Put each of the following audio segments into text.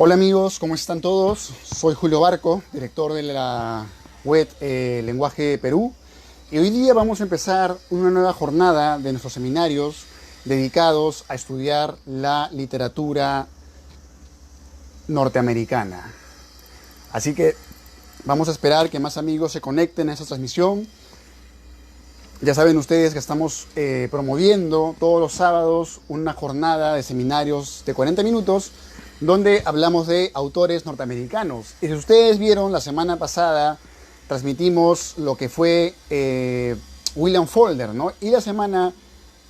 Hola amigos, ¿cómo están todos? Soy Julio Barco, director de la web Lenguaje Perú, y hoy día vamos a empezar una nueva jornada de nuestros seminarios dedicados a estudiar la literatura norteamericana. Así que vamos a esperar que más amigos se conecten a esta transmisión. Ya saben ustedes que estamos promoviendo todos los sábados una jornada de seminarios de 40 minutos donde hablamos de autores norteamericanos. Y si ustedes vieron, la semana pasada transmitimos lo que fue William Faulkner, ¿no? Y la semana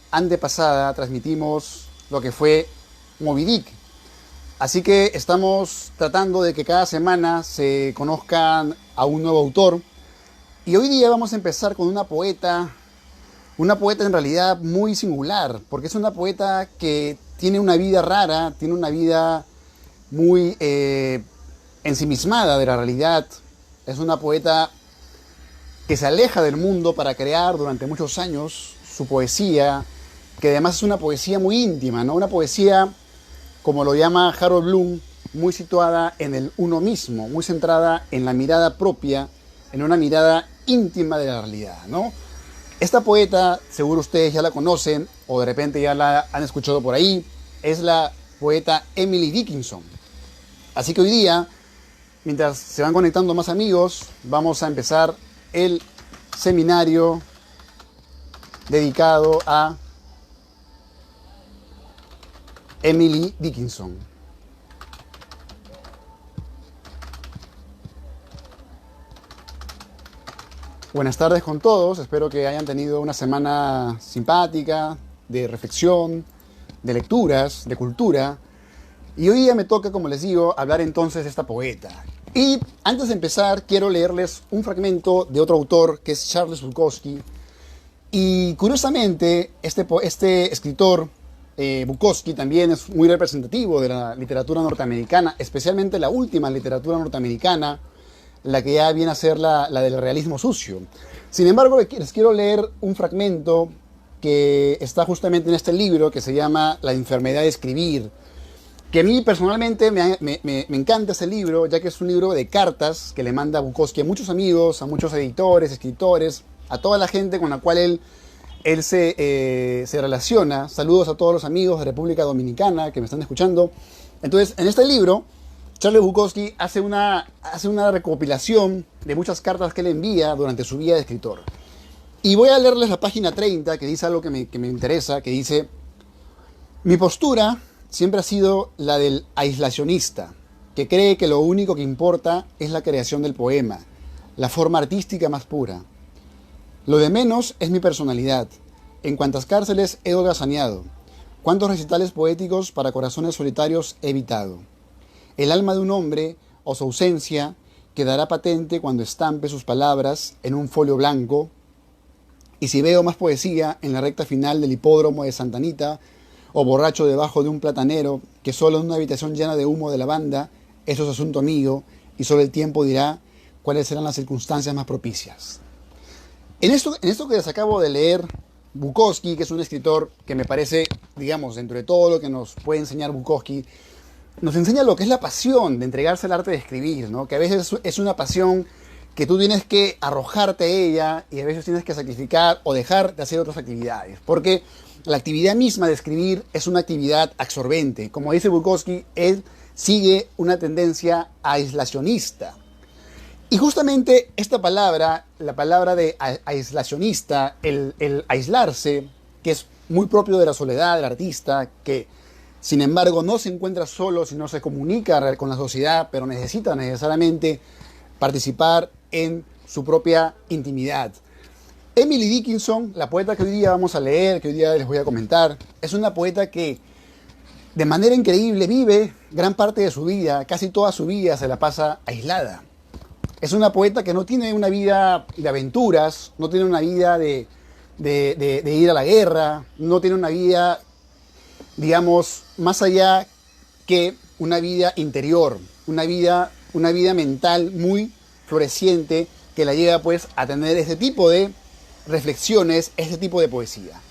antepasada transmitimos lo que fue Moby Dick. Así que estamos tratando de que cada semana se conozcan a un nuevo autor. Y hoy día vamos a empezar con una poeta en realidad muy singular, porque es una poeta que tiene una vida rara, tiene una vida muy ensimismada de la realidad. Es una poeta que se aleja del mundo para crear durante muchos años su poesía, que además es una poesía muy íntima, ¿no? Una poesía, como lo llama Harold Bloom, muy situada en el uno mismo, muy centrada en la mirada propia, en una mirada íntima de la realidad, ¿no? Esta poeta, seguro ustedes ya la conocen o de repente ya la han escuchado por ahí, es la poeta Emily Dickinson. Así que hoy día, mientras se van conectando más amigos, vamos a empezar el seminario dedicado a Emily Dickinson. Buenas tardes con todos, espero que hayan tenido una semana simpática, de reflexión, de lecturas, de cultura. Y hoy día me toca, como les digo, hablar entonces de esta poeta. Y antes de empezar, quiero leerles un fragmento de otro autor, que es Charles Bukowski. Y curiosamente, este escritor, Bukowski, también es muy representativo de la literatura norteamericana, especialmente la última literatura norteamericana, la que ya viene a ser la del realismo sucio. Sin embargo, les quiero leer un fragmento que está justamente en este libro, que se llama La enfermedad de escribir, que a mí personalmente me encanta ese libro, ya que es un libro de cartas que le manda Bukowski a muchos amigos, a muchos editores, escritores, a toda la gente con la cual él se relaciona. Saludos a todos los amigos de República Dominicana que me están escuchando. Entonces, en este libro, Charles Bukowski hace una recopilación de muchas cartas que él envía durante su vida de escritor. Y voy a leerles la página 30, que dice algo que me interesa, que dice: mi postura siempre ha sido la del aislacionista, que cree que lo único que importa es la creación del poema, la forma artística más pura. Lo de menos es mi personalidad, en cuántas cárceles he holgazaneado, cuántos recitales poéticos para corazones solitarios he evitado. El alma de un hombre o su ausencia quedará patente cuando estampe sus palabras en un folio blanco, y si veo más poesía en la recta final del hipódromo de Santa Anita, o borracho debajo de un platanero que solo en una habitación llena de humo de lavanda, eso es asunto mío, y solo el tiempo dirá cuáles serán las circunstancias más propicias. En esto que les acabo de leer, Bukowski, que es un escritor que me parece, digamos, dentro de todo lo que nos puede enseñar Bukowski, nos enseña lo que es la pasión de entregarse al arte de escribir, ¿no? Que a veces es una pasión que tú tienes que arrojarte a ella y a veces tienes que sacrificar o dejar de hacer otras actividades, porque la actividad misma de escribir es una actividad absorbente. Como dice Bukowski, él sigue una tendencia aislacionista. Y justamente esta palabra, la palabra de aislacionista, el aislarse, que es muy propio de la soledad del artista, que sin embargo no se encuentra solo, sino se comunica con la sociedad, pero necesita necesariamente participar en su propia intimidad. Emily Dickinson, la poeta que hoy día vamos a leer, que hoy día les voy a comentar, es una poeta que de manera increíble vive gran parte de su vida, casi toda su vida se la pasa aislada. Es una poeta que no tiene una vida de aventuras, no tiene una vida de ir a la guerra, no tiene una vida, digamos, más allá que una vida interior, una vida mental muy floreciente que la lleva pues a tener ese tipo de reflexiones, ese tipo de poesía.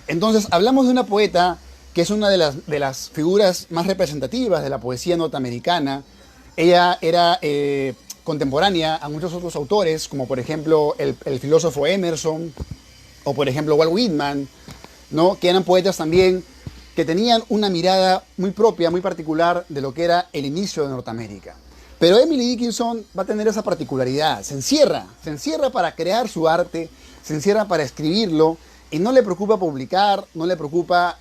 Entonces hablamos de una poeta que es una de las figuras más representativas de la poesía norteamericana. Ella era contemporánea a muchos otros autores, como por ejemplo el filósofo Emerson, o por ejemplo Walt Whitman, ¿no? Que eran poetas también que tenían una mirada muy propia, muy particular de lo que era el inicio de Norteamérica. Pero Emily Dickinson va a tener esa particularidad, se encierra para crear su arte, se encierra para escribirlo, y no le preocupa publicar, no le preocupa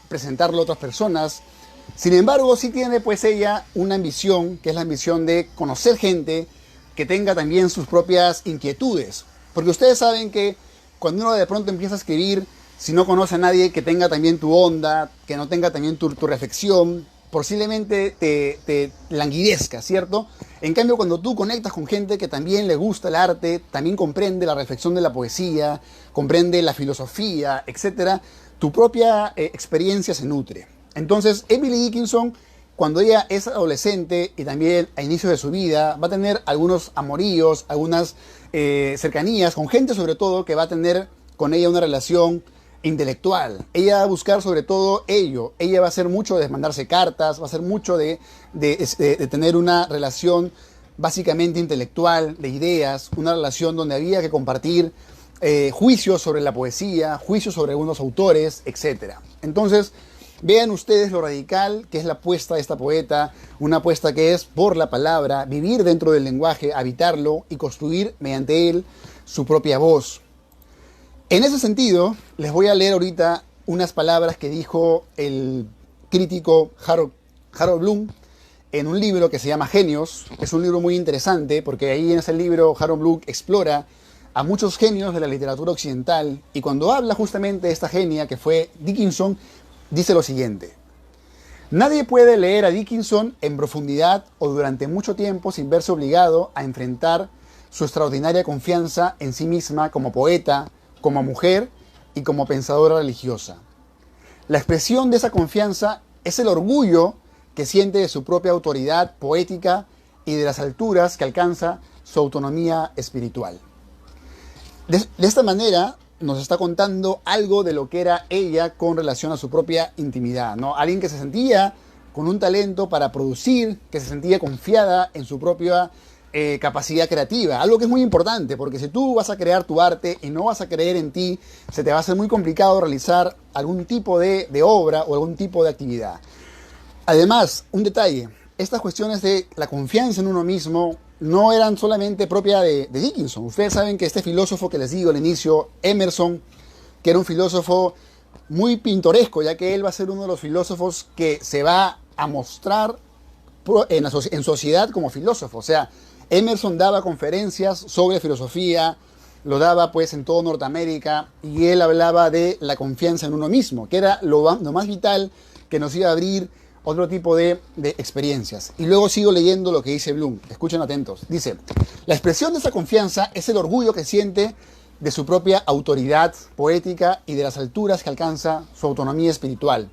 presentarlo a otras personas. Sin embargo, sí tiene pues ella una ambición, que es la ambición de conocer gente que tenga también sus propias inquietudes. Porque ustedes saben que cuando uno de pronto empieza a escribir, si no conoce a nadie que tenga también tu onda, que no tenga también tu reflexión, posiblemente te languidezca, ¿cierto? En cambio, cuando tú conectas con gente que también le gusta el arte, también comprende la reflexión de la poesía, comprende la filosofía, etc., tu propia experiencia se nutre. Entonces, Emily Dickinson, cuando ella es adolescente y también a inicio de su vida, va a tener algunos amoríos, algunas cercanías con gente sobre todo que va a tener con ella una relación intelectual. Ella va a buscar sobre todo ello. Ella va a hacer mucho de mandarse cartas, va a hacer mucho de tener una relación básicamente intelectual, de ideas, una relación donde había que compartir juicios sobre la poesía, juicios sobre algunos autores, etc. Entonces, vean ustedes lo radical que es la apuesta de esta poeta, una apuesta que es por la palabra, vivir dentro del lenguaje, habitarlo y construir mediante él su propia voz. En ese sentido, les voy a leer ahorita unas palabras que dijo el crítico Harold Bloom en un libro que se llama Genios. Es un libro muy interesante porque ahí en ese libro Harold Bloom explora a muchos genios de la literatura occidental, y cuando habla justamente de esta genia que fue Dickinson, dice lo siguiente: nadie puede leer a Dickinson en profundidad o durante mucho tiempo sin verse obligado a enfrentar su extraordinaria confianza en sí misma como poeta, como mujer y como pensadora religiosa. La expresión de esa confianza es el orgullo que siente de su propia autoridad poética y de las alturas que alcanza su autonomía espiritual. De esta manera nos está contando algo de lo que era ella con relación a su propia intimidad, ¿no? Alguien que se sentía con un talento para producir, que se sentía confiada en su propia capacidad creativa, algo que es muy importante, porque si tú vas a crear tu arte y no vas a creer en ti, se te va a hacer muy complicado realizar algún tipo de obra o algún tipo de actividad. Además, un detalle, estas cuestiones de la confianza en uno mismo no eran solamente propia de Dickinson. Ustedes saben que este filósofo que les digo al inicio, Emerson, que era un filósofo muy pintoresco, ya que él va a ser uno de los filósofos que se va a mostrar en sociedad como filósofo. O sea, Emerson daba conferencias sobre filosofía, lo daba pues en toda Norteamérica, y él hablaba de la confianza en uno mismo, que era lo más vital que nos iba a abrir otro tipo de experiencias. Y luego sigo leyendo lo que dice Bloom. Escuchen atentos. Dice: la expresión de esa confianza es el orgullo que siente de su propia autoridad poética y de las alturas que alcanza su autonomía espiritual.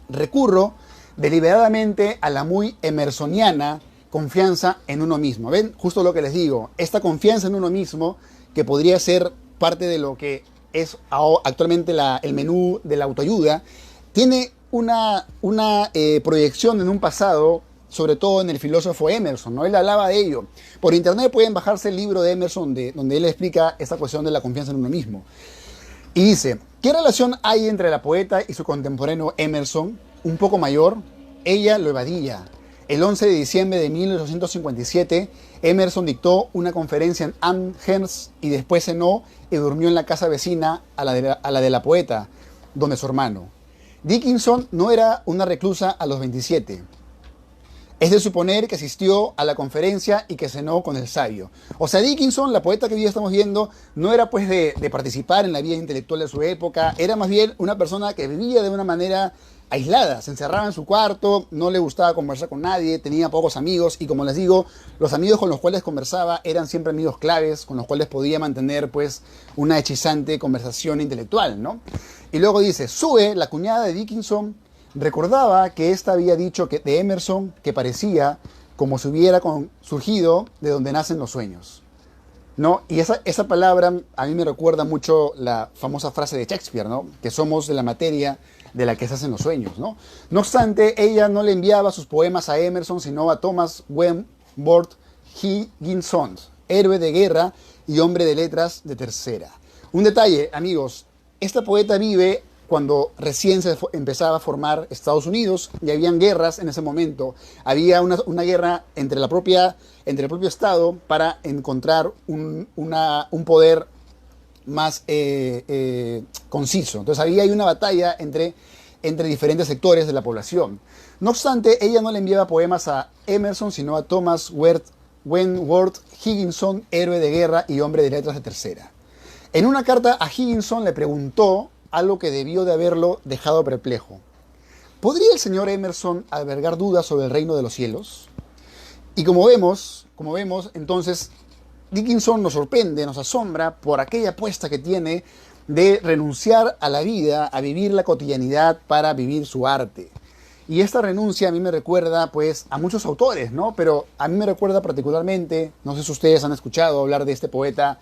Recurro deliberadamente a la muy emersoniana confianza en uno mismo. ¿Ven? Justo lo que les digo. Esta confianza en uno mismo, que podría ser parte de lo que es actualmente el menú de la autoayuda, tiene una proyección en un pasado, sobre todo en el filósofo Emerson, ¿no? Él hablaba de ello. Por internet pueden bajarse el libro de Emerson donde él explica esta cuestión de la confianza en uno mismo. Y dice: ¿qué relación hay entre la poeta y su contemporáneo Emerson? Un poco mayor. Ella lo evadía. El 11 de diciembre de 1857, Emerson dictó una conferencia en Amherst y después cenó y durmió en la casa vecina a la de la poeta, donde su hermano. Dickinson no era una reclusa a los 27. Es de suponer que asistió a la conferencia y que cenó con el sabio. O sea, Dickinson, la poeta que hoy estamos viendo, no era pues de participar en la vida intelectual de su época, era más bien una persona que vivía de una manera aislada, se encerraba en su cuarto, no le gustaba conversar con nadie, tenía pocos amigos, y como les digo, los amigos con los cuales conversaba eran siempre amigos claves, con los cuales podía mantener pues una hechizante conversación intelectual, ¿no? Y luego dice: Sue, la cuñada de Dickinson, recordaba que ésta había dicho de Emerson que parecía como si hubiera surgido de donde nacen los sueños. ¿no? Y esa palabra a mí me recuerda mucho la famosa frase de Shakespeare, ¿no? Que somos de la materia de la que se hacen los sueños, ¿no? No obstante, ella no le enviaba sus poemas a Emerson, sino a Thomas Wentworth Higginson, héroe de guerra y hombre de letras de tercera. Un detalle, amigos, esta poeta vive cuando recién se empezaba a formar Estados Unidos y habían guerras en ese momento. Había una guerra entre el propio Estado para encontrar un poder más conciso. Entonces había ahí una batalla entre diferentes sectores de la población. No obstante, ella no le enviaba poemas a Emerson, sino a Thomas Wentworth Higginson, héroe de guerra y hombre de letras de tercera. En una carta a Higginson le preguntó algo que debió de haberlo dejado perplejo. ¿Podría el señor Emerson albergar dudas sobre el reino de los cielos? Y como vemos, entonces Dickinson nos sorprende, nos asombra por aquella apuesta que tiene de renunciar a la vida, a vivir la cotidianidad para vivir su arte. Y esta renuncia a mí me recuerda pues a muchos autores, ¿no? Pero a mí me recuerda particularmente, no sé si ustedes han escuchado hablar de este poeta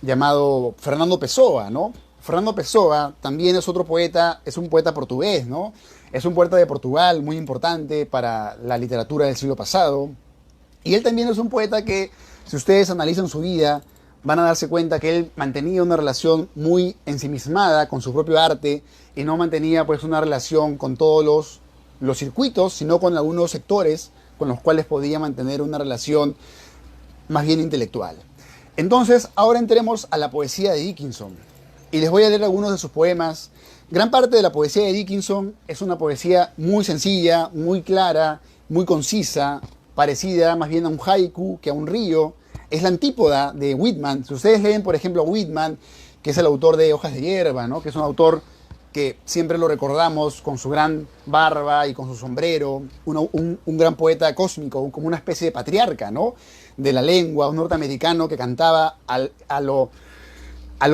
llamado Fernando Pessoa, ¿no? Fernando Pessoa también es otro poeta, es un poeta portugués, ¿no? Es un poeta de Portugal muy importante para la literatura del siglo pasado. Y él también es un poeta que, si ustedes analizan su vida, van a darse cuenta que él mantenía una relación muy ensimismada con su propio arte y no mantenía pues una relación con todos los circuitos, sino con algunos sectores con los cuales podía mantener una relación más bien intelectual. Entonces, ahora entremos a la poesía de Dickinson y les voy a leer algunos de sus poemas. Gran parte de la poesía de Dickinson es una poesía muy sencilla, muy clara, muy concisa, parecida más bien a un haiku que a un río. Es la antípoda de Whitman. Si ustedes leen, por ejemplo, a Whitman, que es el autor de Hojas de Hierba, ¿no? Que es un autor que siempre lo recordamos con su gran barba y con su sombrero, un gran poeta cósmico, como una especie de patriarca, ¿no? De la lengua, un norteamericano que cantaba a lo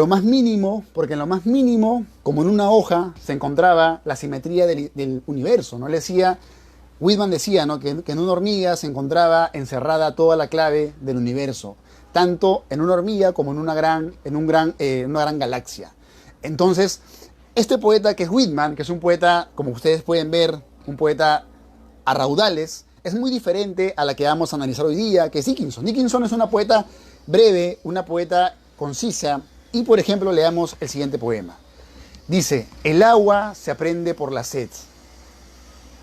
más mínimo, porque en lo más mínimo, como en una hoja, se encontraba la simetría del universo, ¿no? Whitman decía, ¿no? que en una hormiga se encontraba encerrada toda la clave del universo, tanto en una hormiga como en una gran galaxia. Entonces, este poeta que es Whitman, que es un poeta, como ustedes pueden ver, un poeta a raudales, es muy diferente a la que vamos a analizar hoy día, que es Dickinson. Dickinson es una poeta breve, una poeta concisa, y por ejemplo leamos el siguiente poema. Dice: el agua se aprende por la sed,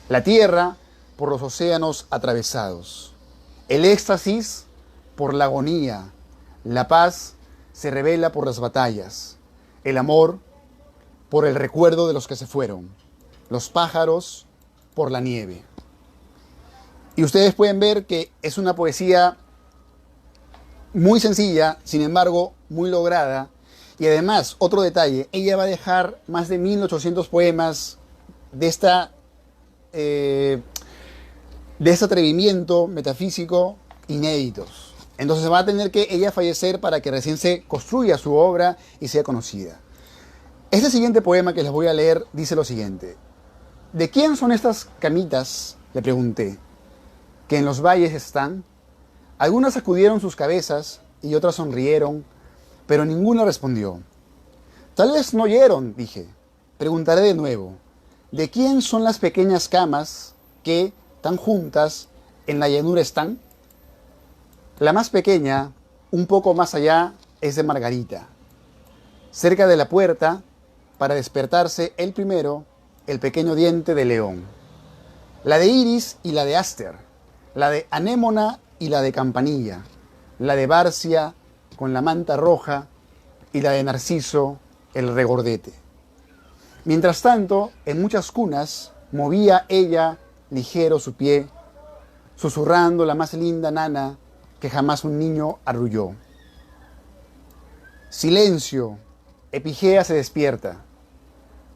la tierra por los océanos atravesados, el éxtasis por la agonía, la paz se revela por las batallas, el amor por el recuerdo de los que se fueron, los pájaros por la nieve. Y ustedes pueden ver que es una poesía muy sencilla, sin embargo muy lograda. Y además, otro detalle, ella va a dejar más de 1800 poemas de este atrevimiento metafísico inéditos. Entonces va a tener que ella fallecer para que recién se construya su obra y sea conocida. Este siguiente poema que les voy a leer dice lo siguiente. ¿De quién son estas camitas?, le pregunté, que en los valles están. Algunas sacudieron sus cabezas y otras sonrieron, pero ninguna respondió. Tal vez no oyeron, dije. Preguntaré de nuevo. ¿De quién son las pequeñas camas que, tan juntas, en la llanura están? La más pequeña, un poco más allá, es de Margarita. Cerca de la puerta, para despertarse el primero, el pequeño diente de león. La de Iris y la de Aster, la de Anémona y la de Campanilla, la de Barcia con la manta roja y la de Narciso, el regordete. Mientras tanto, en muchas cunas, movía ella ligero su pie, susurrando la más linda nana que jamás un niño arrulló. Silencio, Epigea se despierta.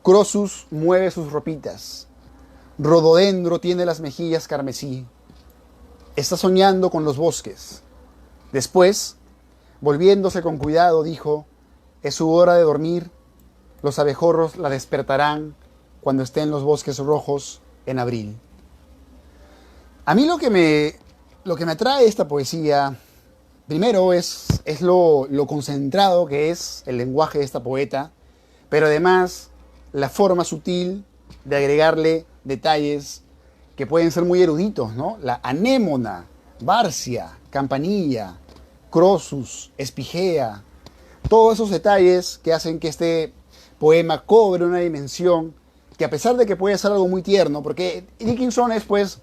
Crosus mueve sus ropitas. Rododendro tiene las mejillas carmesí. Está soñando con los bosques. Después, volviéndose con cuidado, dijo: es su hora de dormir. Los abejorros la despertarán cuando esté en los bosques rojos en abril. A mí lo que me atrae esta poesía primero es lo concentrado que es el lenguaje de esta poeta, pero además la forma sutil de agregarle detalles que pueden ser muy eruditos, ¿no? La anémona, barcia, campanilla, crosus, espigea, todos esos detalles que hacen que este poema cobre una dimensión que, a pesar de que puede ser algo muy tierno, porque Dickinson es pues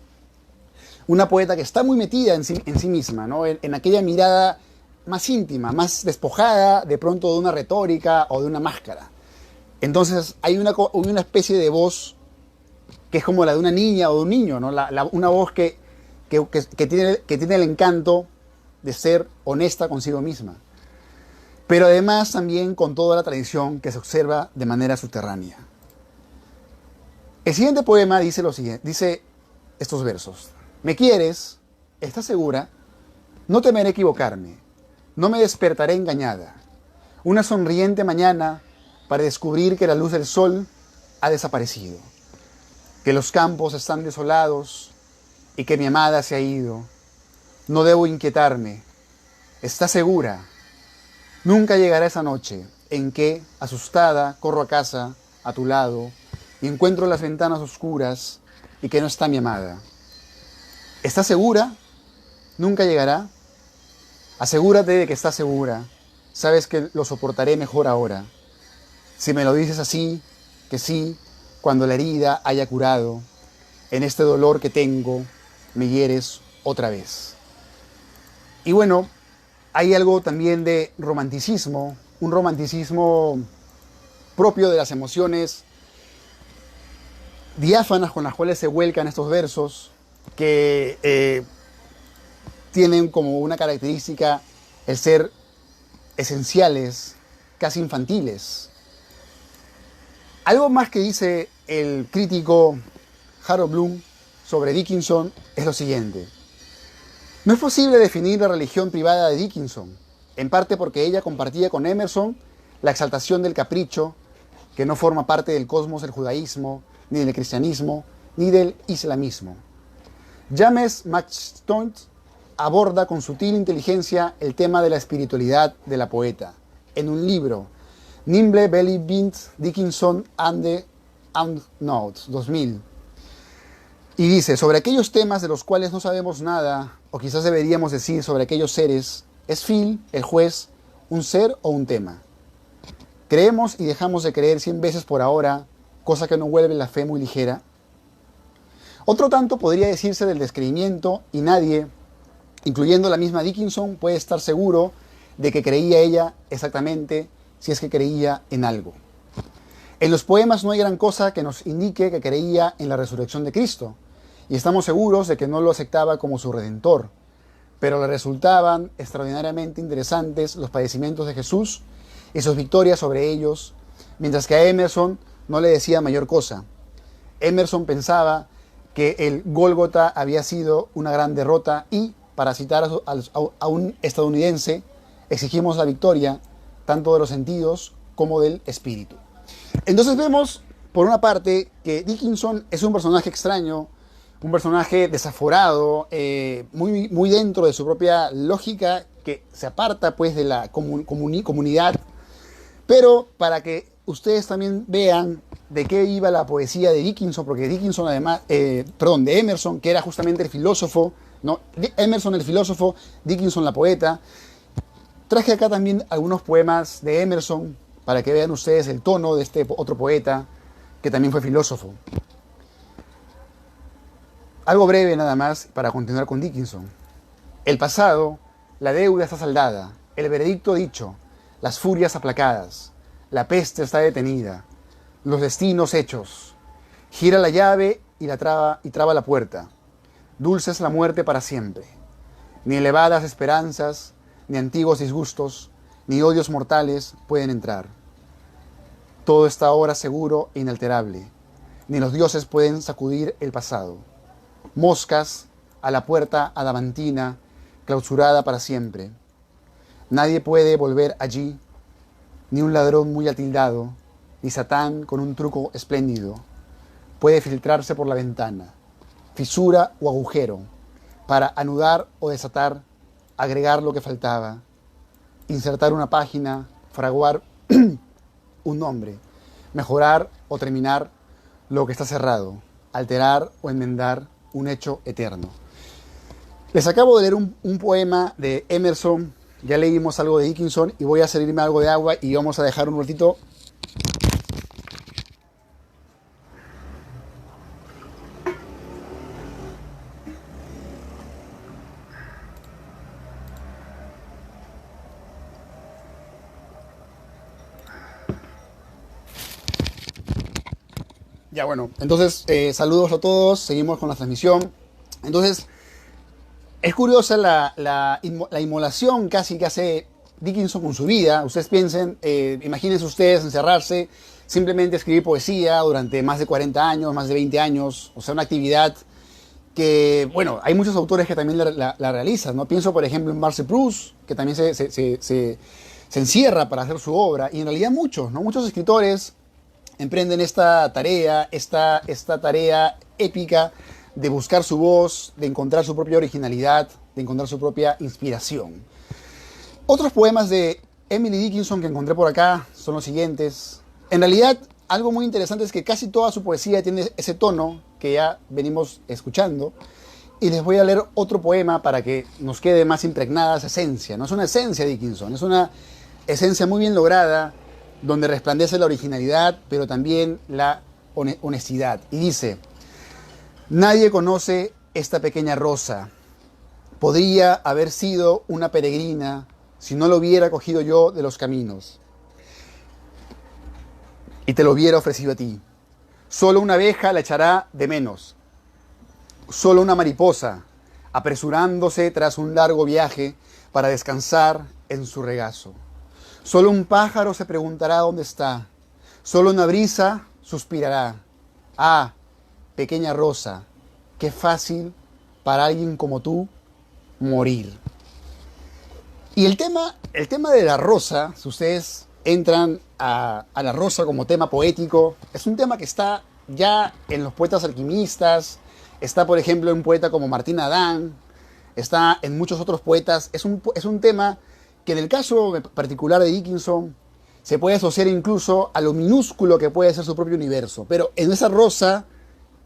una poeta que está muy metida en sí misma, ¿no? En aquella mirada más íntima, más despojada de pronto de una retórica o de una máscara. Entonces hay una especie de voz que es como la de una niña o de un niño, ¿no? Una voz que tiene el encanto de ser honesta consigo misma, pero además también con toda la tradición que se observa de manera subterránea. El siguiente poema dice lo siguiente, dice estos versos: ¿me quieres? ¿Estás segura? No temeré equivocarme, no me despertaré engañada. Una sonriente mañana para descubrir que la luz del sol ha desaparecido, que los campos están desolados y que mi amada se ha ido. No debo inquietarme. ¿Estás segura? Nunca llegará esa noche en que, asustada, corro a casa, a tu lado, y encuentro las ventanas oscuras y que no está mi amada. ¿Estás segura? Nunca llegará. Asegúrate de que estás segura. Sabes que lo soportaré mejor ahora. Si me lo dices así, que sí, cuando la herida haya curado, en este dolor que tengo, me hieres otra vez. Y bueno, hay algo también de romanticismo, un romanticismo propio de las emociones diáfanas con las cuales se vuelcan estos versos, que tienen como una característica el ser esenciales, casi infantiles. Algo más que dice el crítico Harold Bloom sobre Dickinson es lo siguiente: no es posible definir la religión privada de Dickinson, en parte porque ella compartía con Emerson la exaltación del capricho, que no forma parte del cosmos del judaísmo, ni del cristianismo, ni del islamismo. James Maxton aborda con sutil inteligencia el tema de la espiritualidad de la poeta en un libro, Nimble Belly Bint Dickinson and the Unknown, 2000. Y dice: sobre aquellos temas de los cuales no sabemos nada, o quizás deberíamos decir sobre aquellos seres, ¿es Phil, el juez, un ser o un tema? ¿Creemos y dejamos de creer 100 veces por ahora, cosa que no vuelve la fe muy ligera? Otro tanto podría decirse del descreimiento, y nadie, incluyendo la misma Dickinson, puede estar seguro de que creía ella exactamente, si es que creía en algo. En los poemas no hay gran cosa que nos indique que creía en la resurrección de Cristo, y estamos seguros de que no lo aceptaba como su redentor, pero le resultaban extraordinariamente interesantes los padecimientos de Jesús y sus victorias sobre ellos, mientras que a Emerson no le decía mayor cosa. Emerson pensaba que el Gólgota había sido una gran derrota y, para citar a un estadounidense, exigimos la victoria tanto de los sentidos como del espíritu. Entonces vemos, por una parte, que Dickinson es un personaje extraño, un personaje desaforado, muy dentro de su propia lógica, que se aparta pues de la comunidad. Pero para que ustedes también vean de qué iba la poesía de Dickinson, porque Dickinson además, de Emerson, que era justamente el filósofo, ¿no? Emerson el filósofo, Dickinson la poeta. Traje acá también algunos poemas de Emerson para que vean ustedes el tono de este otro poeta que también fue filósofo. Algo breve nada más para continuar con Dickinson. El pasado, la deuda está saldada, el veredicto dicho, las furias aplacadas, la peste está detenida, los destinos hechos. Gira la llave y traba la puerta. Dulce es la muerte para siempre. Ni elevadas esperanzas, ni antiguos disgustos, ni odios mortales pueden entrar. Todo está ahora seguro e inalterable. Ni los dioses pueden sacudir el pasado. Moscas a la puerta adamantina, clausurada para siempre. Nadie puede volver allí, ni un ladrón muy atildado, ni Satán con un truco espléndido. Puede filtrarse por la ventana, fisura o agujero, para anudar o desatar agregar lo que faltaba, insertar una página, fraguar un nombre, mejorar o terminar lo que está cerrado, alterar o enmendar un hecho eterno. Les acabo de leer un poema de Emerson, ya leímos algo de Dickinson y voy a servirme algo de agua y vamos a dejar un ratito. Ya bueno, entonces saludos a todos, seguimos con la transmisión. Entonces, es curiosa la inmolación casi que hace Dickinson con su vida. Ustedes piensen, imagínense ustedes encerrarse, simplemente escribir poesía durante más de 40 años, más de 20 años, o sea, una actividad que, bueno, hay muchos autores que también la realizan, ¿no? Pienso, por ejemplo, en Marcel Proust, que también se encierra para hacer su obra, y en realidad muchos, ¿no? Muchos escritores emprenden esta tarea épica de buscar su voz, de encontrar su propia originalidad, de encontrar su propia inspiración. Otros poemas de Emily Dickinson que encontré por acá son los siguientes. En realidad, algo muy interesante es que casi toda su poesía tiene ese tono que ya venimos escuchando. Y les voy a leer otro poema para que nos quede más impregnada esa esencia. No es una esencia de Dickinson, es una esencia muy bien lograda, donde resplandece la originalidad, pero también la honestidad. Y dice: nadie conoce esta pequeña rosa. Podría haber sido una peregrina si no lo hubiera cogido yo de los caminos y te lo hubiera ofrecido a ti. Solo una abeja la echará de menos. Solo una mariposa, apresurándose tras un largo viaje para descansar en su regazo. Solo un pájaro se preguntará dónde está. Solo una brisa suspirará. Ah, pequeña rosa, qué fácil para alguien como tú morir. Y el tema de la rosa, si ustedes entran a la rosa como tema poético, es un tema que está ya en los poetas alquimistas, está por ejemplo en un poeta como Martín Adán, está en muchos otros poetas. Es un tema que en el caso particular de Dickinson se puede asociar incluso a lo minúsculo que puede ser su propio universo. Pero en esa rosa,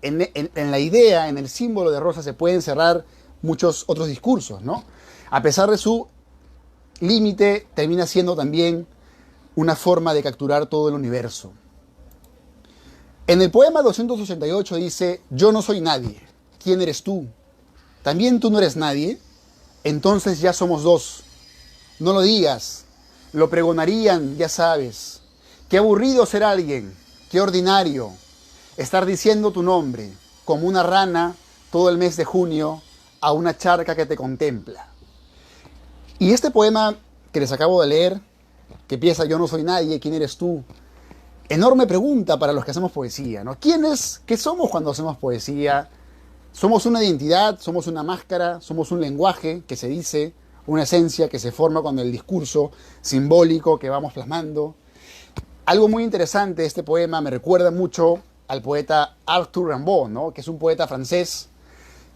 en la idea, en el símbolo de rosa, se pueden encerrar muchos otros discursos, ¿no? A pesar de su límite, termina siendo también una forma de capturar todo el universo. En el poema 288 dice: yo no soy nadie. ¿Quién eres tú? ¿También tú no eres nadie? Entonces ya somos dos. No lo digas, lo pregonarían, ya sabes. Qué aburrido ser alguien, qué ordinario estar diciendo tu nombre, como una rana todo el mes de junio a una charca que te contempla. Y este poema que les acabo de leer, que empieza: yo no soy nadie, ¿quién eres tú? Enorme pregunta para los que hacemos poesía, ¿no? ¿Qué somos cuando hacemos poesía? ¿Somos una identidad? ¿Somos una máscara? ¿Somos un lenguaje que se dice? Una esencia que se forma con el discurso simbólico que vamos plasmando. Algo muy interesante de este poema, me recuerda mucho al poeta Arthur Rimbaud, ¿no? Que es un poeta francés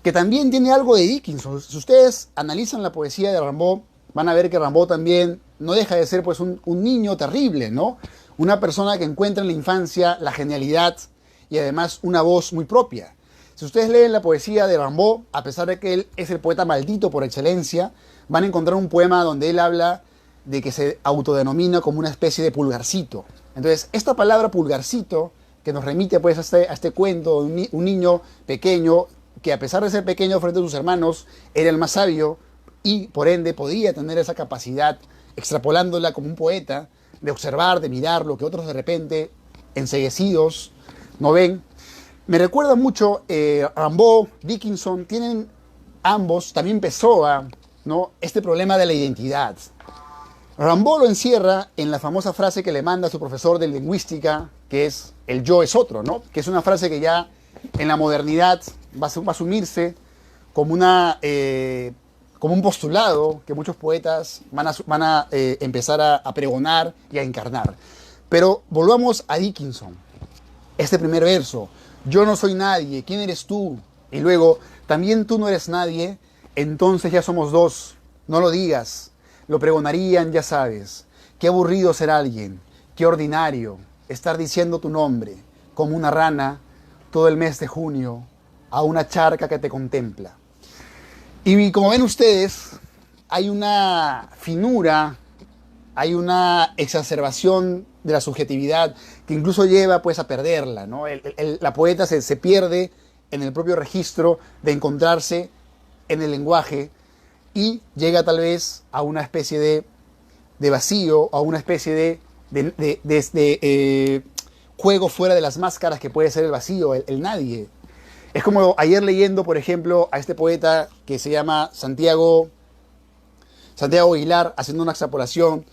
que también tiene algo de Dickinson. Si ustedes analizan la poesía de Rimbaud, van a ver que Rimbaud también no deja de ser pues un niño terrible, ¿no? Una persona que encuentra en la infancia la genialidad y además una voz muy propia. Si ustedes leen la poesía de Rimbaud, a pesar de que él es el poeta maldito por excelencia, van a encontrar un poema donde él habla de que se autodenomina como una especie de pulgarcito. Entonces, esta palabra pulgarcito, que nos remite pues a este cuento de un niño pequeño, que a pesar de ser pequeño frente a sus hermanos, era el más sabio y por ende podía tener esa capacidad, extrapolándola como un poeta, de observar, de mirar lo que otros de repente, enceguecidos, no ven. Me recuerda mucho Rimbaud, Dickinson, tienen ambos, también Pessoa, ¿no? Este problema de la identidad. Rimbaud lo encierra en la famosa frase que le manda a su profesor de lingüística, que es: el yo es otro, ¿no? Que es una frase que ya en la modernidad va a asumirse como un postulado que muchos poetas van a empezar a pregonar y a encarnar. Pero volvamos a Dickinson. Este primer verso: yo no soy nadie, ¿quién eres tú? Y luego: también tú no eres nadie, entonces ya somos dos. No lo digas, lo pregonarían, ya sabes. Qué aburrido ser alguien, qué ordinario estar diciendo tu nombre, como una rana, todo el mes de junio, a una charca que te contempla. Y como ven ustedes, hay una finura, hay una exacerbación de la subjetividad que incluso lleva pues a perderla, ¿no? La poeta se pierde en el propio registro de encontrarse en el lenguaje y llega tal vez a una especie de vacío, a una especie de juego fuera de las máscaras que puede ser el vacío, el nadie. Es como ayer leyendo, por ejemplo, a este poeta que se llama Santiago Aguilar, haciendo una extrapolación.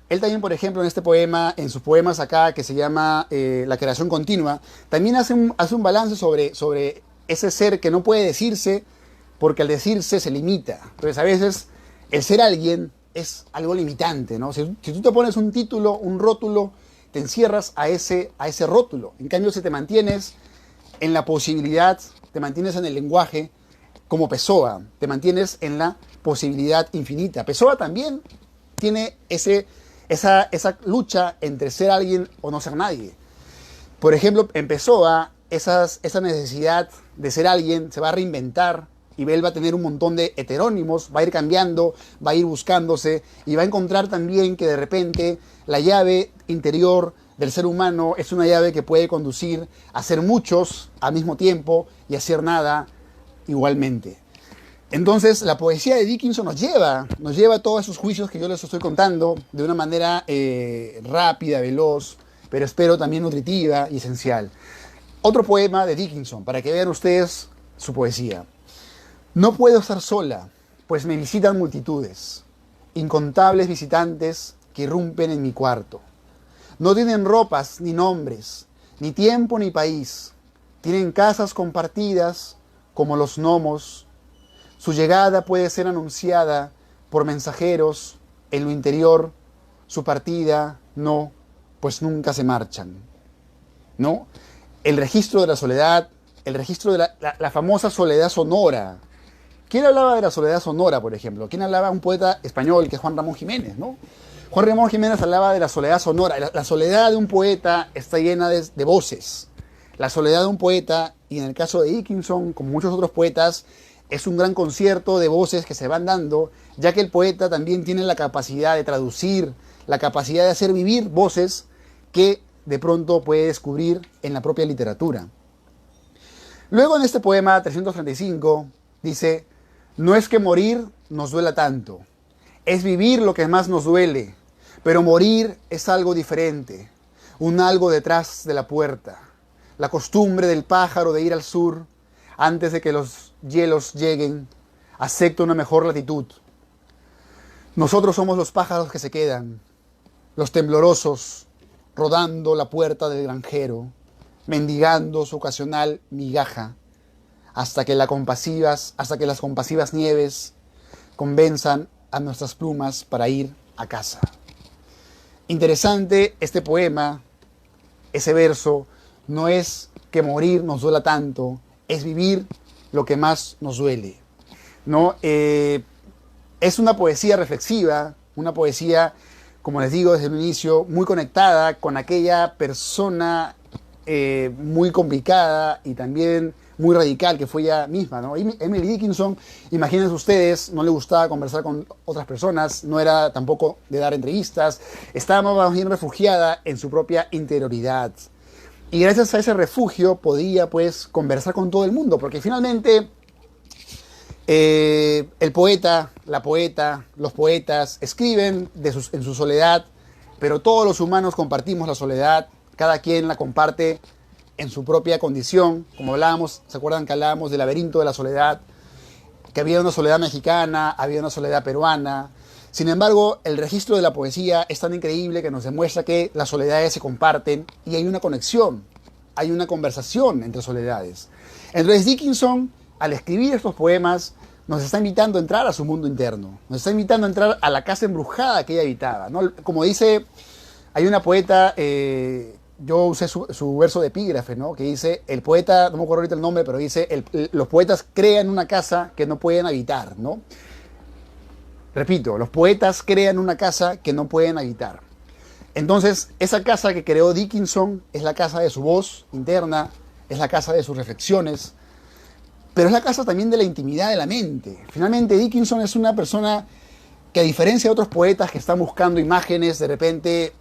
Él también, por ejemplo, en este poema, en sus poemas acá, que se llama La creación continua, también hace un balance sobre ese ser que no puede decirse, porque al decirse se limita. Entonces, a veces, el ser alguien es algo limitante, ¿no? Si tú te pones un título, un rótulo, te encierras a ese rótulo. En cambio, si te mantienes en la posibilidad, te mantienes en el lenguaje, como Pessoa, te mantienes en la posibilidad infinita. Pessoa también tiene esa lucha entre ser alguien o no ser nadie. Por ejemplo, en Pessoa, esa necesidad de ser alguien se va a reinventar y él va a tener un montón de heterónimos, va a ir cambiando, va a ir buscándose y va a encontrar también que de repente la llave interior del ser humano es una llave que puede conducir a ser muchos al mismo tiempo y a ser nada igualmente. Entonces, la poesía de Dickinson nos lleva a todos esos juicios que yo les estoy contando de una manera rápida, veloz, pero espero también nutritiva y esencial. Otro poema de Dickinson, para que vean ustedes su poesía. No puedo estar sola, pues me visitan multitudes, incontables visitantes que irrumpen en mi cuarto. No tienen ropas ni nombres, ni tiempo ni país. Tienen casas compartidas como los gnomos. Su llegada puede ser anunciada por mensajeros en lo interior. Su partida no, pues nunca se marchan. ¿No? El registro de la soledad, el registro de la famosa soledad sonora. ¿Quién hablaba de la soledad sonora, por ejemplo? ¿Quién hablaba? Un poeta español que es Juan Ramón Jiménez, ¿no? Juan Ramón Jiménez hablaba de la soledad sonora. La soledad de un poeta está llena de voces. La soledad de un poeta, y en el caso de Dickinson, como muchos otros poetas, es un gran concierto de voces que se van dando, ya que el poeta también tiene la capacidad de traducir, la capacidad de hacer vivir voces que de pronto puede descubrir en la propia literatura. Luego en este poema 335 dice: no es que morir nos duela tanto, es vivir lo que más nos duele, pero morir es algo diferente, un algo detrás de la puerta, la costumbre del pájaro de ir al sur antes de que los hielos lleguen, acepta una mejor latitud. Nosotros somos los pájaros que se quedan, los temblorosos, rodando la puerta del granjero, mendigando su ocasional migaja, hasta que las compasivas nieves convenzan a nuestras plumas para ir a casa. Interesante este poema, ese verso. No es que morir nos duela tanto, es vivir lo que más nos duele, ¿no? Es una poesía reflexiva, una poesía, como les digo desde el inicio, muy conectada con aquella persona muy complicada y también muy radical que fue ella misma, ¿no? Emily Dickinson, imagínense ustedes, no le gustaba conversar con otras personas, no era tampoco de dar entrevistas, estaba más bien refugiada en su propia interioridad. Y gracias a ese refugio podía pues conversar con todo el mundo, porque finalmente el poeta, la poeta, los poetas escriben en su soledad, pero todos los humanos compartimos la soledad, cada quien la comparte en su propia condición. Como hablábamos, ¿se acuerdan que hablábamos del laberinto de la soledad? Que había una soledad mexicana, había una soledad peruana. Sin embargo, el registro de la poesía es tan increíble que nos demuestra que las soledades se comparten y hay una conexión, hay una conversación entre soledades. Entonces Dickinson, al escribir estos poemas, nos está invitando a entrar a su mundo interno, nos está invitando a entrar a la casa embrujada que ella habitaba, ¿no? Como dice, hay una poeta, yo usé su verso de epígrafe, ¿no? Que dice, el poeta, no me acuerdo ahorita el nombre, pero dice, los poetas crean una casa que no pueden habitar, ¿no? Repito, los poetas crean una casa que no pueden habitar. Entonces, esa casa que creó Dickinson es la casa de su voz interna, es la casa de sus reflexiones, pero es la casa también de la intimidad de la mente. Finalmente, Dickinson es una persona que, a diferencia de otros poetas que están buscando imágenes, de repente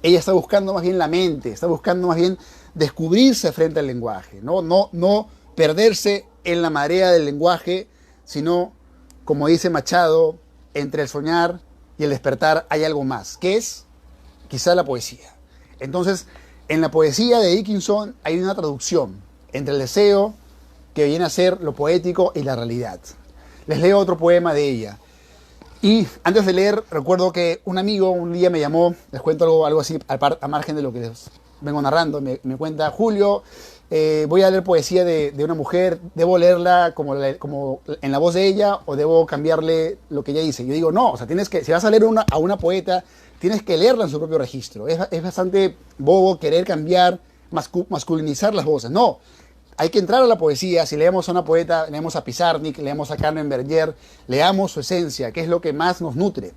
ella está buscando más bien la mente, está buscando más bien descubrirse frente al lenguaje, no perderse en la marea del lenguaje, sino, como dice Machado, entre el soñar y el despertar hay algo más, que es quizá la poesía. Entonces, en la poesía de Dickinson hay una traducción entre el deseo, que viene a ser lo poético, y la realidad. Les leo otro poema de ella. Y antes de leer, recuerdo que un amigo un día me llamó, les cuento algo así a margen de lo que les vengo narrando, me cuenta: Julio, voy a leer poesía de una mujer, ¿debo leerla como en la voz de ella o debo cambiarle lo que ella dice? Yo digo, no, o sea, si vas a leer a una poeta, tienes que leerla en su propio registro. Es bastante bobo querer cambiar, masculinizar las voces. No, hay que entrar a la poesía. Si leemos a una poeta, leemos a Pizarnik, leemos a Carmen Berger, leamos su esencia, que es lo que más nos nutre.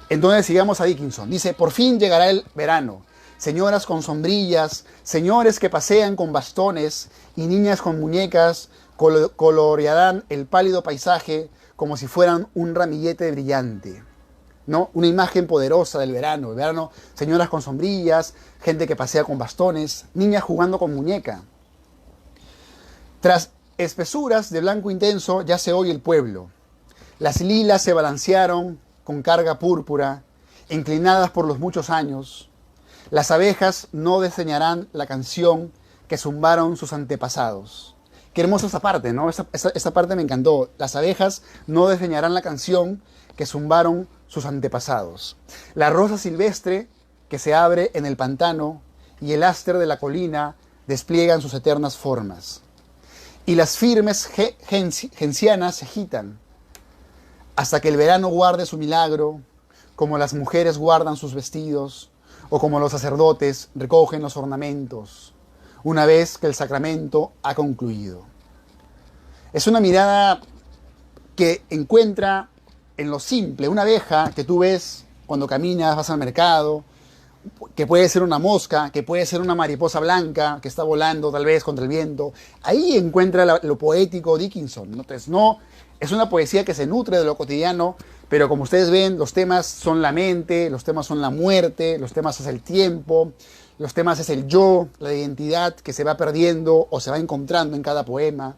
Entonces sigamos a Dickinson. Dice: por fin llegará el verano. Señoras con sombrillas, señores que pasean con bastones y niñas con muñecas colorearán el pálido paisaje como si fueran un ramillete brillante, ¿no? Una imagen poderosa del verano. El verano, señoras con sombrillas, gente que pasea con bastones, niñas jugando con muñeca. Tras espesuras de blanco intenso ya se oye el pueblo. Las lilas se balancearon con carga púrpura, inclinadas por los muchos años. Las abejas no desdeñarán la canción que zumbaron sus antepasados. Qué hermosa esa parte, ¿no? Esa parte me encantó. Las abejas no desdeñarán la canción que zumbaron sus antepasados. La rosa silvestre que se abre en el pantano y el áster de la colina despliegan sus eternas formas. Y las firmes gencianas se agitan hasta que el verano guarde su milagro, como las mujeres guardan sus vestidos o como los sacerdotes recogen los ornamentos, una vez que el sacramento ha concluido. Es una mirada que encuentra en lo simple, una abeja que tú ves cuando caminas, vas al mercado, que puede ser una mosca, que puede ser una mariposa blanca que está volando tal vez contra el viento. Ahí encuentra lo poético Dickinson, ¿no? Entonces, no, es una poesía que se nutre de lo cotidiano, pero como ustedes ven, los temas son la mente, los temas son la muerte, los temas es el tiempo, los temas es el yo, la identidad que se va perdiendo o se va encontrando en cada poema,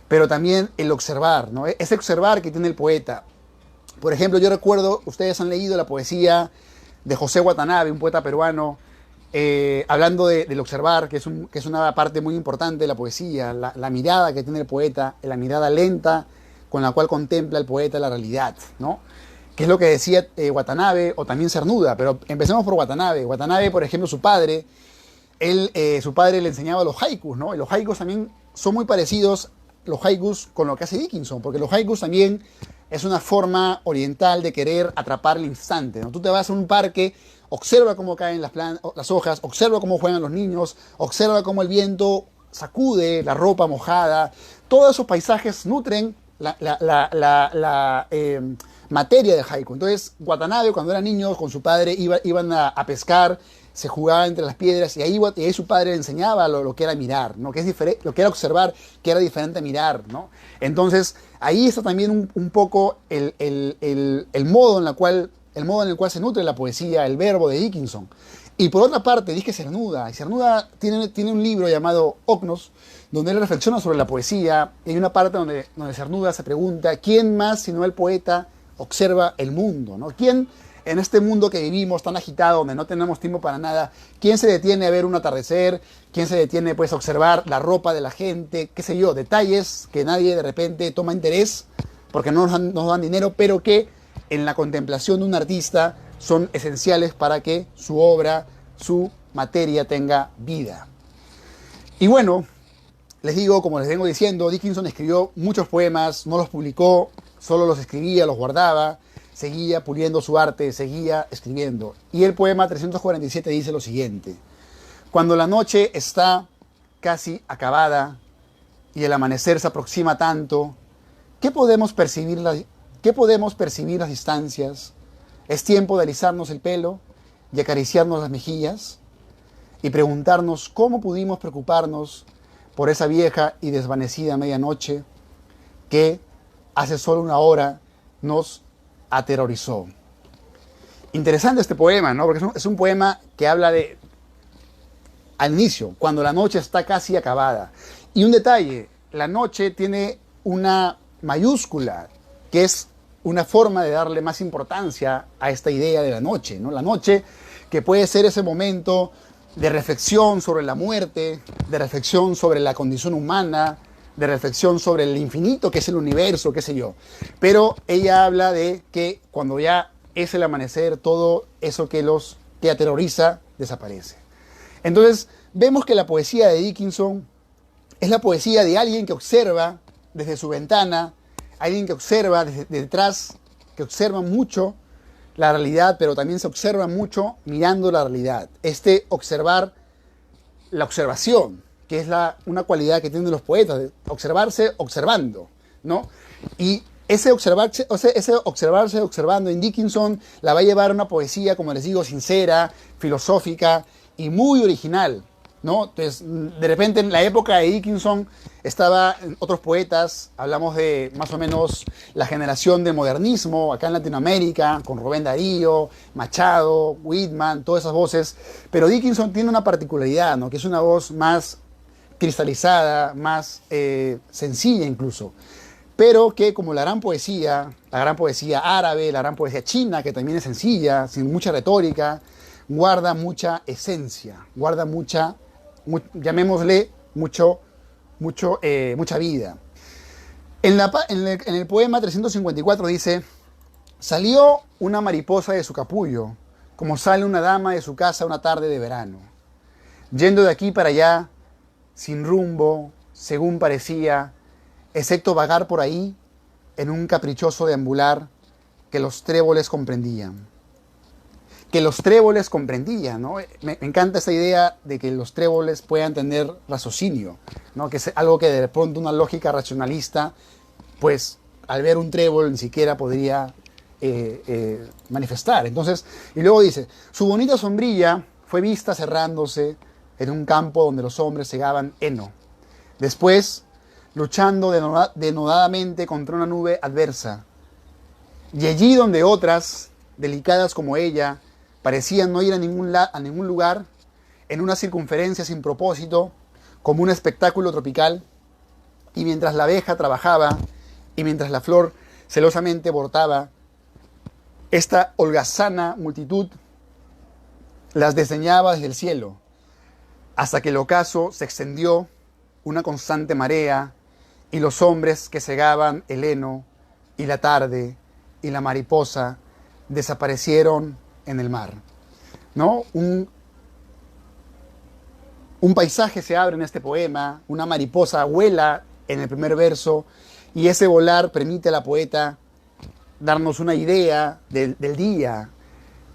pero también el observar, ¿no? Ese observar que tiene el poeta. Por ejemplo, yo recuerdo, ustedes han leído la poesía de José Watanabe, un poeta peruano, hablando del observar, que es una parte muy importante de la poesía, la mirada que tiene el poeta, la mirada lenta con la cual contempla el poeta la realidad, ¿no? Que es lo que decía Watanabe, o también Cernuda, pero empecemos por Watanabe. Watanabe, por ejemplo, su padre le enseñaba los haikus, ¿no? Y los haikus también son muy parecidos, los haikus, con lo que hace Dickinson, porque los haikus también es una forma oriental de querer atrapar el instante, ¿no? Tú te vas a un parque, observa cómo caen las hojas, observa cómo juegan los niños, observa cómo el viento sacude la ropa mojada. Todos esos paisajes nutren la materia del haiku. Entonces, Watanabe, cuando era niño, con su padre iban a pescar, se jugaba entre las piedras, y ahí su padre le enseñaba lo que era mirar, ¿no? Que es diferente, lo que era observar, que era diferente a mirar, ¿no? Entonces, ahí está también un poco el modo en el cual se nutre la poesía, el verbo de Dickinson. Y por otra parte, dije Cernuda, y Cernuda tiene un libro llamado Ocnos, donde él reflexiona sobre la poesía. Y hay una parte donde Cernuda se pregunta: ¿quién más sino el poeta observa el mundo, ¿no? ¿Quién, en este mundo que vivimos tan agitado, donde no tenemos tiempo para nada, quién se detiene a ver un atardecer? ¿Quién se detiene, pues, a observar la ropa de la gente? Qué sé yo, detalles que nadie de repente toma interés porque no nos dan dinero, pero que en la contemplación de un artista son esenciales para que su obra, su materia tenga vida. Y bueno, les digo, como les vengo diciendo, Dickinson escribió muchos poemas, no los publicó, solo los escribía, los guardaba, seguía puliendo su arte, seguía escribiendo. Y el poema 347 dice lo siguiente: cuando la noche está casi acabada y el amanecer se aproxima tanto, ¿qué podemos percibir ¿Qué podemos percibir las distancias? Es tiempo de alisarnos el pelo y acariciarnos las mejillas y preguntarnos cómo pudimos preocuparnos por esa vieja y desvanecida medianoche que hace solo una hora nos aterrorizó. Interesante este poema, ¿no? Porque es un poema que habla de, al inicio, cuando la noche está casi acabada. Y un detalle, la noche tiene una mayúscula, que es una forma de darle más importancia a esta idea de la noche, ¿no? La noche que puede ser ese momento de reflexión sobre la muerte, de reflexión sobre la condición humana, de reflexión sobre el infinito, que es el universo, qué sé yo. Pero ella habla de que cuando ya es el amanecer, todo eso que aterroriza desaparece. Entonces, vemos que la poesía de Dickinson es la poesía de alguien que observa desde su ventana, alguien que observa desde detrás, que observa mucho la realidad, pero también se observa mucho mirando la realidad. Observar la observación, que es una cualidad que tienen los poetas, de observarse observando, ¿no? Y ese observarse observando en Dickinson la va a llevar a una poesía, como les digo, sincera, filosófica y muy original, ¿no? Entonces, de repente en la época de Dickinson estaban otros poetas, hablamos de más o menos la generación del modernismo acá en Latinoamérica, con Rubén Darío, Machado, Whitman, todas esas voces, pero Dickinson tiene una particularidad, ¿no? Que es una voz más cristalizada, más sencilla incluso, pero que como la gran poesía árabe, la gran poesía china, que también es sencilla, sin mucha retórica, guarda mucha esencia, guarda llamémosle mucha vida. En el poema 354 dice: salió una mariposa de su capullo, como sale una dama de su casa una tarde de verano, yendo de aquí para allá, sin rumbo, según parecía, excepto vagar por ahí en un caprichoso deambular que los tréboles comprendían. Que los tréboles comprendían, ¿no? Me encanta esa idea de que los tréboles puedan tener raciocinio, ¿no? Que es algo que de pronto una lógica racionalista, pues al ver un trébol ni siquiera podría manifestar. Entonces, y luego dice: su bonita sombrilla fue vista cerrándose en un campo donde los hombres segaban heno. Después, luchando denodadamente contra una nube adversa. Y allí donde otras, delicadas como ella, parecían no ir a ningún lugar, en una circunferencia sin propósito, como un espectáculo tropical, y mientras la abeja trabajaba, y mientras la flor celosamente brotaba, esta holgazana multitud las desdeñaba desde el cielo, hasta que el ocaso se extendió una constante marea, y los hombres que segaban el heno, y la tarde, y la mariposa, desaparecieron en el mar, ¿no? Un paisaje se abre en este poema, una mariposa vuela en el primer verso, y ese volar permite a la poeta darnos una idea del día,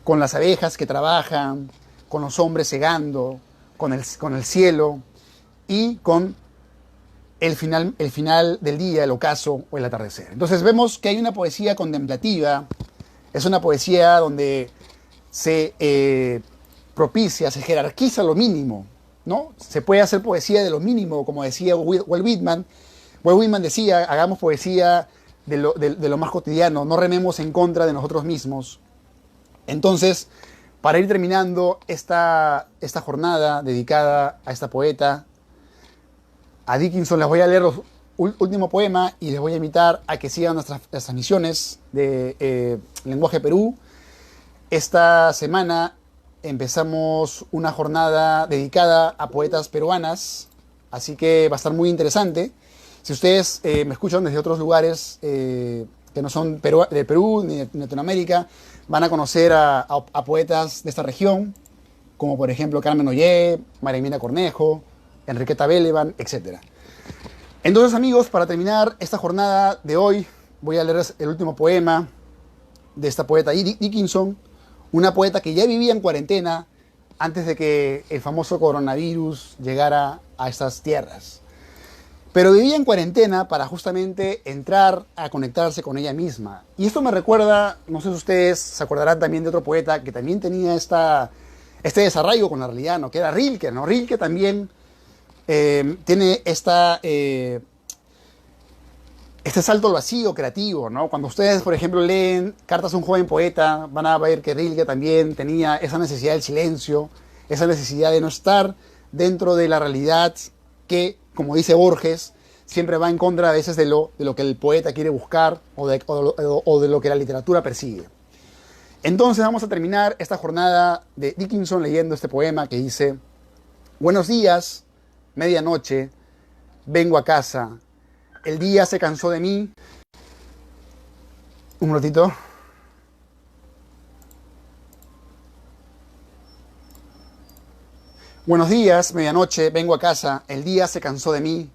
con las abejas que trabajan, con los hombres segando, con el cielo, y con el final del día, el ocaso o el atardecer. Entonces vemos que hay una poesía contemplativa, es una poesía donde se propicia, se jerarquiza lo mínimo, ¿no? Se puede hacer poesía de lo mínimo, como decía Walt Whitman. Walt Whitman decía: hagamos poesía de lo más cotidiano, no rememos en contra de nosotros mismos. Entonces, para ir terminando esta jornada dedicada a esta poeta, a Dickinson, les voy a leer los último poema y les voy a invitar a que sigan nuestras transmisiones de Lenguaje Perú. Esta semana empezamos una jornada dedicada a poetas peruanas, así que va a estar muy interesante. Si ustedes me escuchan desde otros lugares que no son de Perú ni de Latinoamérica, van a conocer a poetas de esta región, como por ejemplo Carmen Ollé, María Emina Cornejo, Enriqueta Belevan, etc. Entonces, amigos, para terminar esta jornada de hoy, voy a leerles el último poema de esta poeta Dickinson, una poeta que ya vivía en cuarentena antes de que el famoso coronavirus llegara a estas tierras. Pero vivía en cuarentena para justamente entrar a conectarse con ella misma. Y esto me recuerda, no sé si ustedes se acordarán también de otro poeta que también tenía este desarraigo con la realidad, ¿no? Que era Rilke, ¿no? Rilke también tiene este salto al vacío creativo, ¿no? Cuando ustedes, por ejemplo, leen Cartas a un joven poeta, van a ver que Rilke también tenía esa necesidad del silencio, esa necesidad de no estar dentro de la realidad que, como dice Borges, siempre va en contra a veces de lo que el poeta quiere buscar o de lo que la literatura persigue. Entonces vamos a terminar esta jornada de Dickinson leyendo este poema que dice: buenos días, medianoche, vengo a casa, el día se cansó de mí. Un ratito. Buenos días, medianoche, vengo a casa, el día se cansó de mí.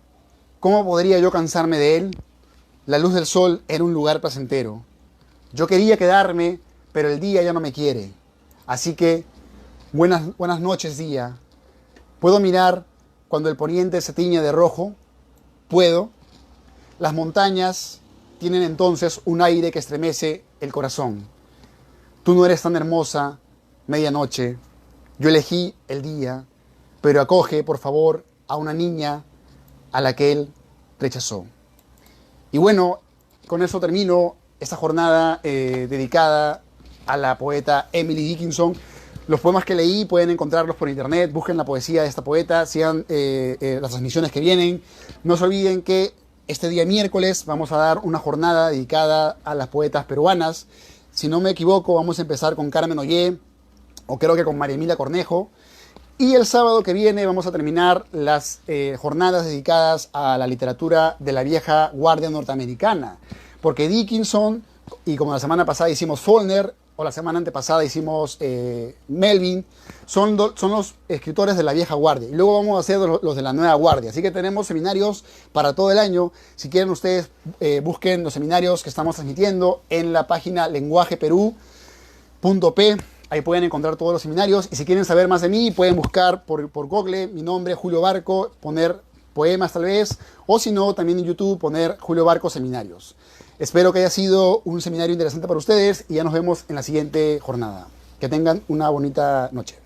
¿Cómo podría yo cansarme de él? La luz del sol era un lugar placentero. Yo quería quedarme, pero el día ya no me quiere. Así que, buenas noches, día. ¿Puedo mirar cuando el poniente se tiñe de rojo? Puedo. Las montañas tienen entonces un aire que estremece el corazón. Tú no eres tan hermosa, medianoche. Yo elegí el día, pero acoge, por favor, a una niña a la que él rechazó. Y bueno, con eso termino esta jornada dedicada a la poeta Emily Dickinson. Los poemas que leí pueden encontrarlos por internet, busquen la poesía de esta poeta, sigan las transmisiones que vienen. No se olviden que este día miércoles vamos a dar una jornada dedicada a las poetas peruanas. Si no me equivoco, vamos a empezar con Carmen Ollé, o creo que con María Emilia Cornejo. Y el sábado que viene vamos a terminar las jornadas dedicadas a la literatura de la vieja guardia norteamericana. Porque Dickinson, y como la semana pasada hicimos Faulkner, o la semana antepasada hicimos Melvin, son los escritores de la vieja guardia. Y luego vamos a hacer los de la nueva guardia. Así que tenemos seminarios para todo el año. Si quieren ustedes, busquen los seminarios que estamos transmitiendo en la página lenguajeperú.p. Ahí pueden encontrar todos los seminarios. Y si quieren saber más de mí, pueden buscar por Google mi nombre, Julio Barco, poner poemas tal vez, o si no, también en YouTube poner Julio Barco Seminarios. Espero que haya sido un seminario interesante para ustedes y ya nos vemos en la siguiente jornada. Que tengan una bonita noche.